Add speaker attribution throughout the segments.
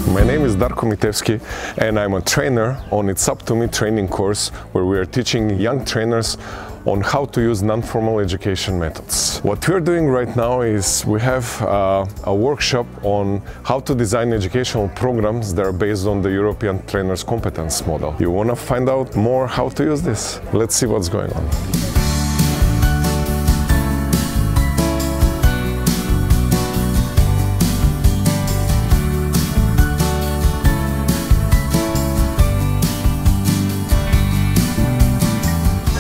Speaker 1: My name is Darko Mitevski and I'm a trainer on It's Up to Me training course where we are teaching young trainers on how to use non-formal education methods. What we're doing right now is we have a workshop on how to design educational programs that are based on the European Trainers Competence model. You want to find out more how to use this? Let's see what's going on.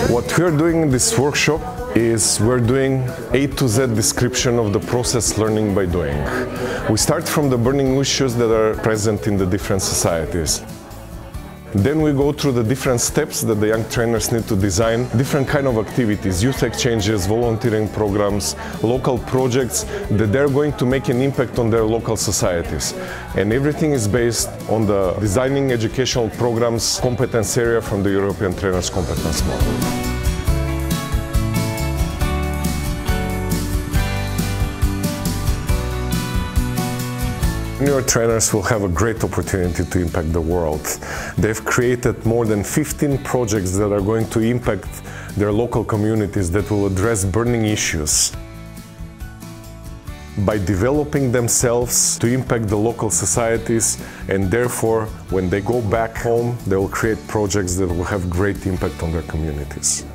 Speaker 1: What we're doing in this workshop is we're doing A to Z description of the process learning by doing. We start from the burning issues that are present in the different societies. Then we go through the different steps that the young trainers need to design, different kind of activities, youth exchanges, volunteering programs, local projects that they're going to make an impact on their local societies. And everything is based on the designing educational programs competence area from the European Trainers Competence model. Junior trainers will have a great opportunity to impact the world. They've created more than 15 projects that are going to impact their local communities that will address burning issues. By developing themselves to impact the local societies, and therefore when they go back home they will create projects that will have great impact on their communities.